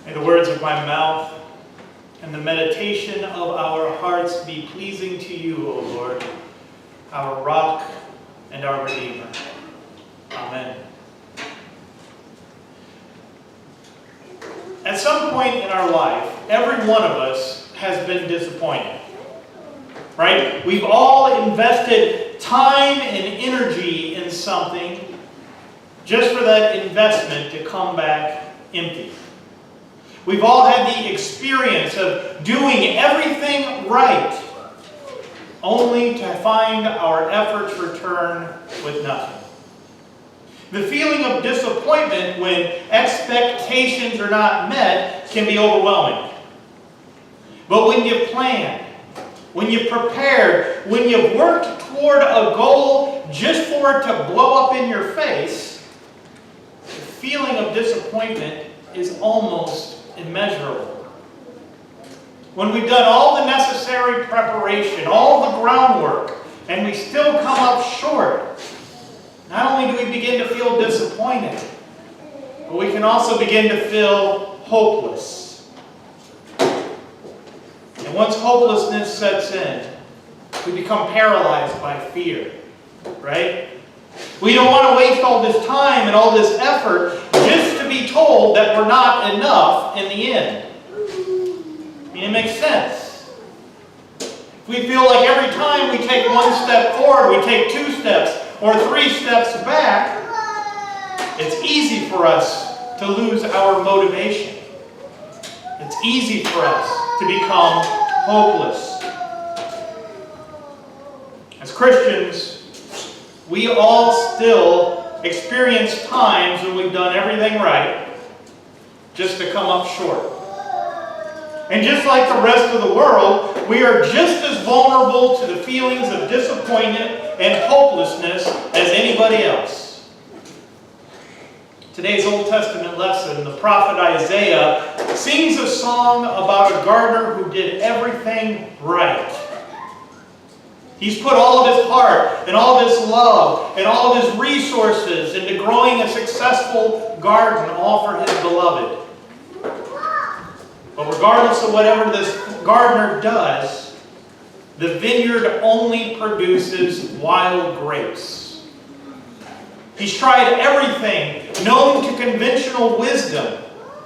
May the words of my mouth and the meditation of our hearts be pleasing to you, O Lord, our rock and our Redeemer. Amen. At some point in our life, every one of us has been disappointed. Right? We've all invested time and energy in something just for that investment to come back empty. We've all had the experience of doing everything right, only to find our efforts return with nothing. The feeling of disappointment when expectations are not met can be overwhelming. But when you've planned, when you've prepared, when you've worked toward a goal just for it to blow up in your face, the feeling of disappointment is almost immeasurable. When we've done all the necessary preparation, all the groundwork, and we still come up short, not only do we begin to feel disappointed, but we can also begin to feel hopeless. And once hopelessness sets in, we become paralyzed by fear, right? We don't want to waste all this time and all this effort just to be told that we're not enough in the end. I mean, it makes sense. We feel like every time we take one step forward, we take 2 steps or 3 steps back, it's easy for us to lose our motivation. It's easy for us to become hopeless. As Christians, we all still experience times when we've done everything right just to come up short. And just like the rest of the world, we are just as vulnerable to the feelings of disappointment and hopelessness as anybody else. Today's Old Testament lesson, the prophet Isaiah sings a song about a gardener who did everything right. He's put all of his heart and all of his love and all of his resources into growing a successful garden, all for his beloved. But regardless of whatever this gardener does, the vineyard only produces wild grapes. He's tried everything known to conventional wisdom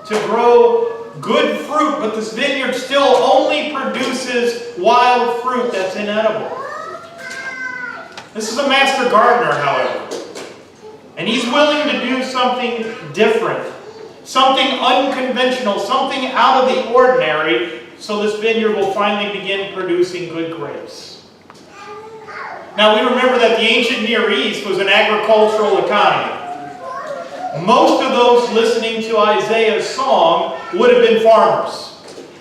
to grow good fruit, but this vineyard still only produces wild fruit that's inedible. This is a master gardener, however, and he's willing to do something different, something unconventional, something out of the ordinary, so this vineyard will finally begin producing good grapes. Now we remember that the ancient Near East was an agricultural economy. Most of those listening to Isaiah's song would have been farmers.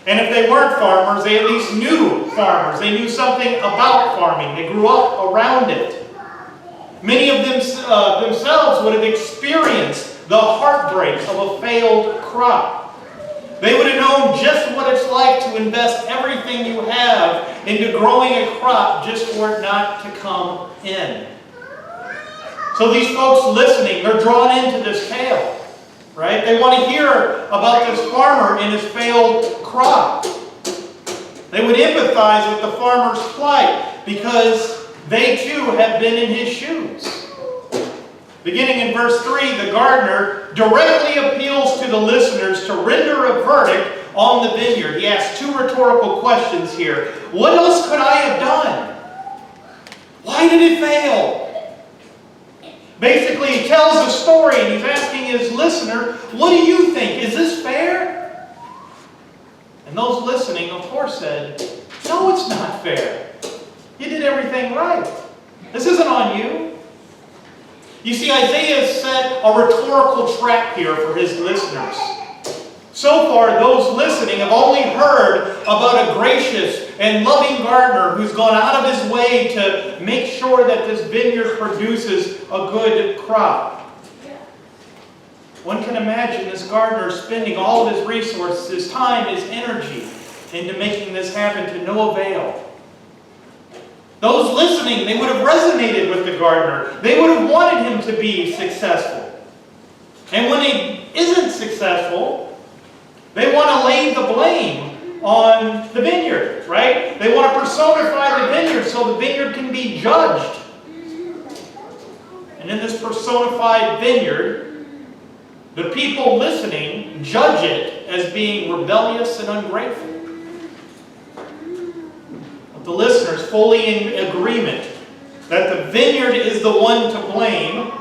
And if they weren't farmers, they at least knew farmers. They knew something about farming. They grew up around it. Many of them themselves would have experienced the heartbreak of a failed crop. They would have known just what it's like to invest everything you have into growing a crop just for it not to come in. So these folks listening, they're drawn into this tale. Right? They want to hear about this farmer and his failed crop. They would empathize with the farmer's plight because they too have been in his shoes. Beginning in verse 3, the gardener directly appeals to the listeners to render a verdict on the vineyard. He asks 2 rhetorical questions here. What else could I have done? Why did it fail? Basically, he tells a story and he's asking his listener, what do you think? Is this fair? And those listening, of course, said, no, it's not fair. You did everything right. This isn't on you. You see, Isaiah set a rhetorical trap here for his listeners. So far, those listening have only heard about a gracious and loving gardener who's gone out of his way to make sure that this vineyard produces a good crop. One can imagine this gardener spending all of his resources, his time, his energy into making this happen to no avail. Those listening, they would have resonated with the gardener. They would have wanted him to be successful. And when he isn't successful, They want to lay the blame on the vineyard, right? They want to personify the vineyard so the vineyard can be judged. And in this personified vineyard, the people listening judge it as being rebellious and ungrateful. But the listeners, fully in agreement that the vineyard is the one to blame,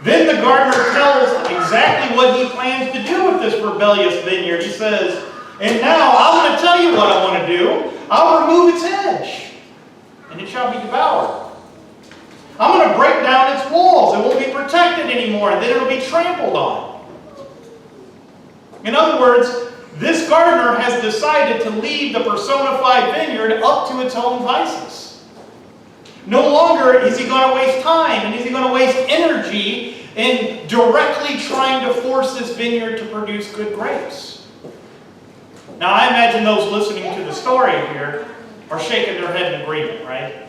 then the gardener tells exactly what he plans to do with this rebellious vineyard. He says, and now I'm going to tell you what I want to do. I'll remove its hedge, and it shall be devoured. I'm going to break down its walls. It won't be protected anymore, and then it'll be trampled on. In other words, this gardener has decided to leave the personified vineyard up to its own vices. No longer is he going to waste time and is he going to waste energy in directly trying to force this vineyard to produce good grapes. Now, I imagine those listening to the story here are shaking their head in agreement, right?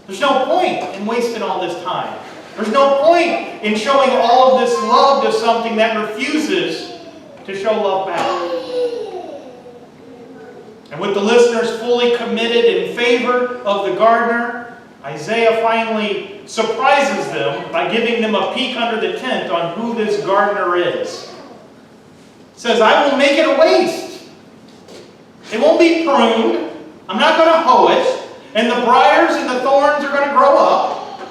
There's no point in wasting all this time. There's no point in showing all of this love to something that refuses to show love back. And with the listeners fully committed in favor of the gardener, Isaiah finally surprises them by giving them a peek under the tent on who this gardener is. He says, I will make it a waste. It won't be pruned. I'm not going to hoe it. And the briars and the thorns are going to grow up.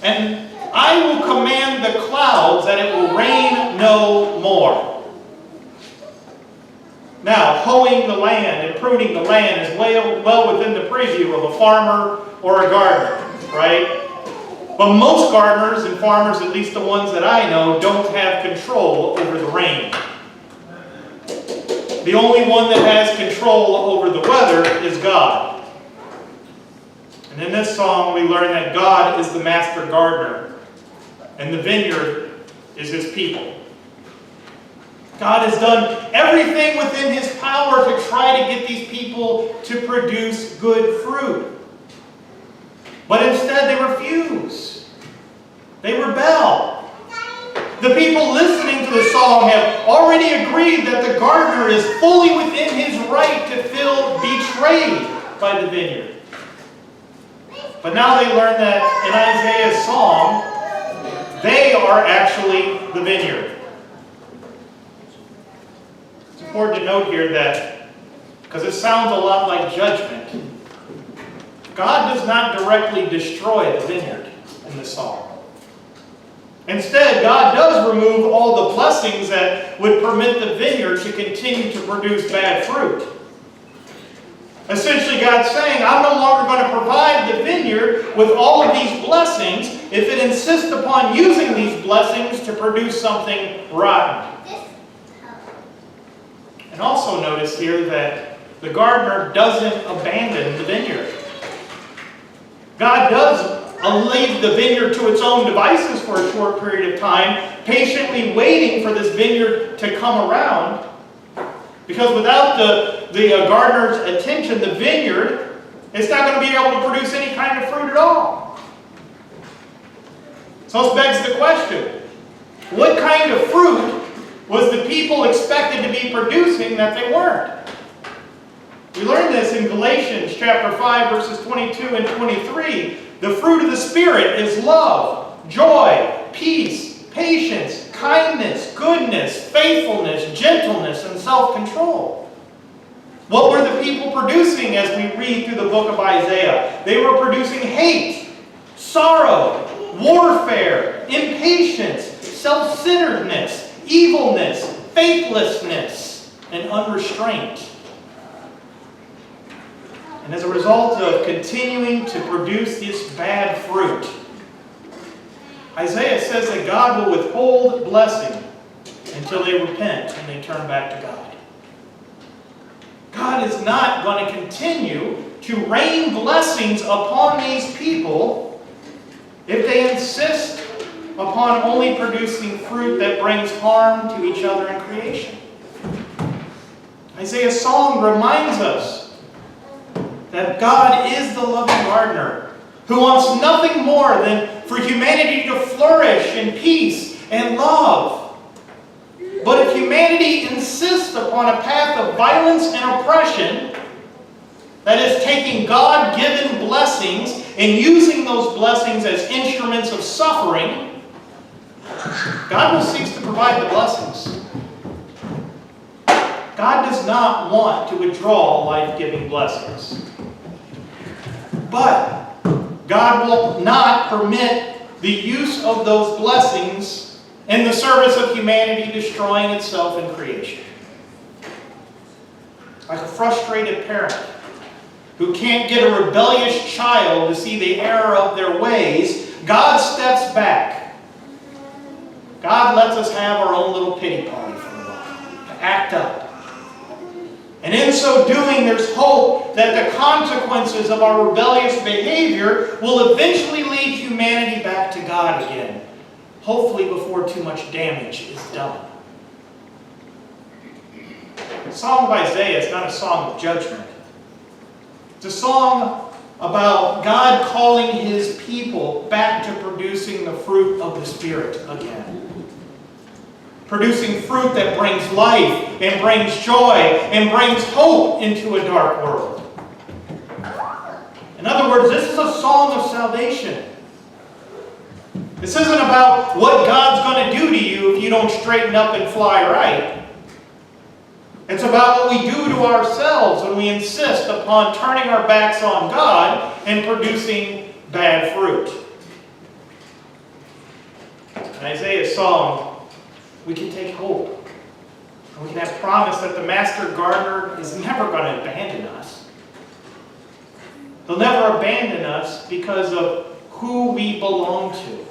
And I will command the clouds that it will rain no more. Now, hoeing the land and pruning the land is well within the preview of a farmer or a gardener, right? But most gardeners and farmers, at least the ones that I know, don't have control over the rain. The only one that has control over the weather is God. And in this song, we learn that God is the master gardener, and the vineyard is his people. God has done everything within his power to try to get these people to produce good fruit. But instead they refuse. They rebel. The people listening to the song have already agreed that the gardener is fully within his right to feel betrayed by the vineyard. But now they learn that in Isaiah's song, they are actually the vineyard. It's important to note here that, because it sounds a lot like judgment, God does not directly destroy the vineyard in the psalm. Instead, God does remove all the blessings that would permit the vineyard to continue to produce bad fruit. Essentially, God's saying, I'm no longer going to provide the vineyard with all of these blessings if it insists upon using these blessings to produce something rotten. And also notice here that the gardener doesn't abandon the vineyard. God does leave the vineyard to its own devices for a short period of time, patiently waiting for this vineyard to come around. Because without the gardener's attention, the vineyard is not going to be able to produce any kind of fruit at all. So this begs the question, what kind of fruit was the people expected to be producing that they weren't? We learn this in Galatians chapter 5, verses 22 and 23. The fruit of the Spirit is love, joy, peace, patience, kindness, goodness, faithfulness, gentleness, and self-control. What were the people producing as we read through the book of Isaiah? They were producing hate, sorrow, warfare, impatience, self-centeredness, evilness, faithlessness, and unrestraint. And as a result of continuing to produce this bad fruit, Isaiah says that God will withhold blessing until they repent and they turn back to God. God is not going to continue to rain blessings upon these people if they insist upon only producing fruit that brings harm to each other in creation. Isaiah's song reminds us that God is the loving gardener who wants nothing more than for humanity to flourish in peace and love. But if humanity insists upon a path of violence and oppression, that is, taking God-given blessings and using those blessings as instruments of suffering, God will cease to provide the blessings. God does not want to withdraw life-giving blessings. But God will not permit the use of those blessings in the service of humanity destroying itself in creation. Like a frustrated parent who can't get a rebellious child to see the error of their ways, God steps back. God lets us have our own little pity party for a while, to act up. And in so doing, there's hope that the consequences of our rebellious behavior will eventually lead humanity back to God again. Hopefully before too much damage is done. The Song of Isaiah is not a song of judgment. It's a song about God calling His people back to producing the fruit of the Spirit again. Producing fruit that brings life and brings joy and brings hope into a dark world. In other words, this is a song of salvation. This isn't about what God's going to do to you if you don't straighten up and fly right. It's about what we do to ourselves when we insist upon turning our backs on God and producing bad fruit. In Isaiah's song, we can take hope. And we can have promise that the Master Gardener is never going to abandon us. He'll never abandon us because of who we belong to.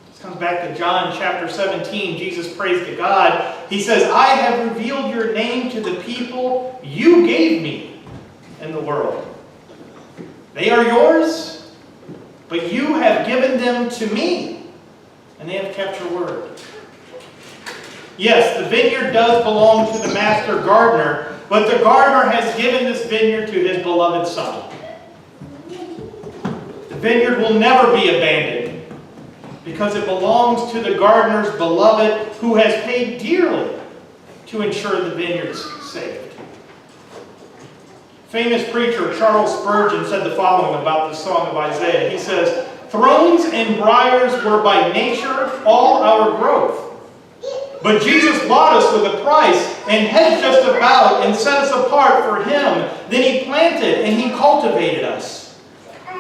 This comes back to John chapter 17. Jesus prays to God. He says, I have revealed your name to the people you gave me in the world. They are yours, but you have given them to me. And they have kept your word. Yes, the vineyard does belong to the master gardener, but the gardener has given this vineyard to his beloved Son. The vineyard will never be abandoned because it belongs to the gardener's beloved who has paid dearly to ensure the vineyard's saved. Famous preacher Charles Spurgeon said the following about the Song of Isaiah. He says, thrones and briars were by nature all our growth. But Jesus bought us with a price and hedged us about and set us apart for Him. Then He planted and He cultivated us.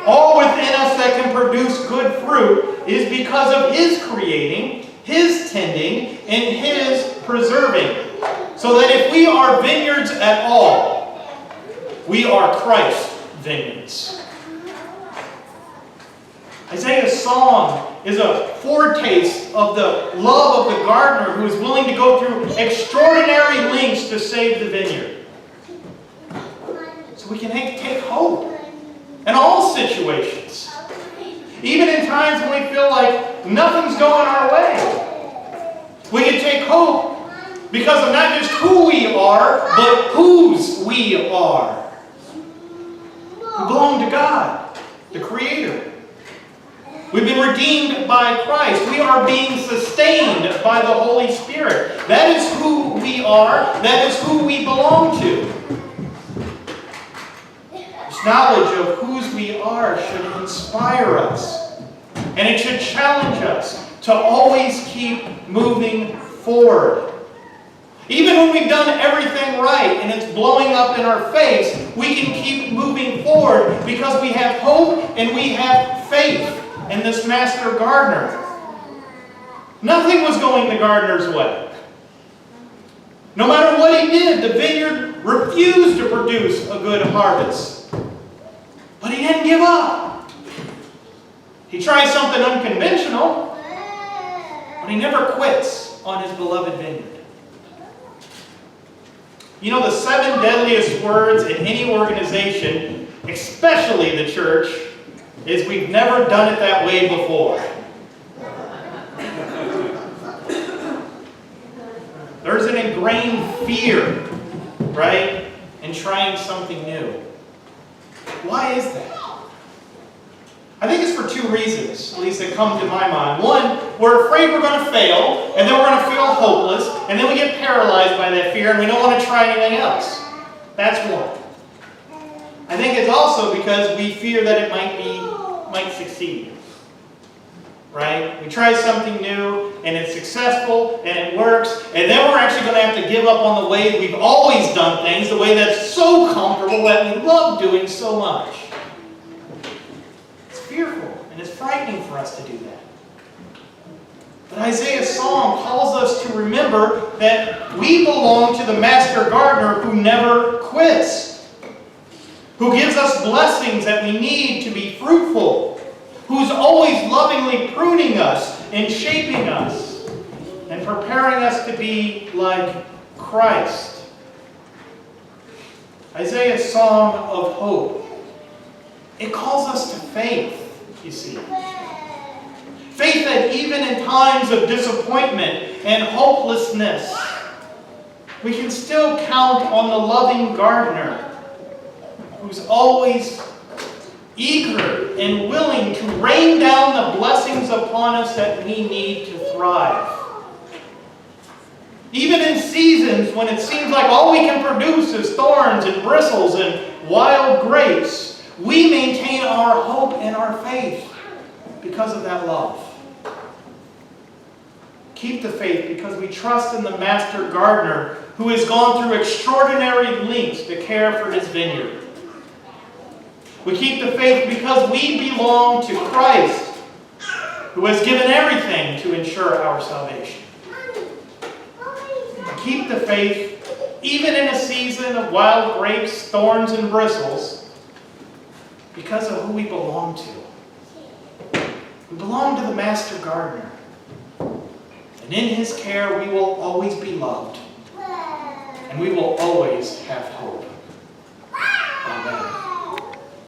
All within us that can produce good fruit is because of His creating, His tending, and His preserving. So that if we are vineyards at all, we are Christ's vineyards. Isaiah's song is a foretaste of the love of the gardener who is willing to go through extraordinary lengths to save the vineyard. So we can take hope in all situations. Even in times when we feel like nothing's going our way. We can take hope because of not just who we are, but whose we are. We belong to God, the Creator. We've been redeemed by Christ. We are being sustained by the Holy Spirit. That is who we are. That is who we belong to. This knowledge of whose we are should inspire us. And it should challenge us to always keep moving forward. Even when we've done everything right and it's blowing up in our face, we can keep moving forward because we have hope and we have faith in this master gardener. Nothing was going the gardener's way. No matter what he did, the vineyard refused to produce a good harvest. But he didn't give up. He tried something unconventional, but he never quits on his beloved vineyard. You know, the 7 deadliest words in any organization, especially the church, is we've never done it that way before. There's an ingrained fear, right, in trying something new. Why is that? I think it's for two reasons, at least that come to my mind. One, we're afraid we're going to fail, and then we're going to feel hopeless, and then we get paralyzed by that fear, and we don't want to try anything else. That's one. I think it's also because we fear that it might succeed. Right? We try something new, and it's successful, and it works, and then we're actually going to have to give up on the way we've always done things, the way that's so comfortable that we love doing so much. It's fearful, and it's frightening for us to do that. But Isaiah's song calls us to remember that we belong to the Master Gardener who never quits, who gives us blessings that we need to be fruitful, who's always lovingly pruning us and shaping us and preparing us to be like Christ. Isaiah's song of hope, it calls us to faith, you see. Faith that even in times of disappointment and hopelessness, we can still count on the loving gardener who's always eager and willing to rain down the blessings upon us that we need to thrive. Even in seasons when it seems like all we can produce is thorns and bristles and wild grapes, we maintain our hope and our faith because of that love. Keep the faith because we trust in the Master Gardener who has gone through extraordinary lengths to care for his vineyard. We keep the faith because we belong to Christ, who has given everything to ensure our salvation. We keep the faith even in a season of wild grapes, thorns, and bristles because of who we belong to. We belong to the Master Gardener. And in his care we will always be loved. And we will always have hope.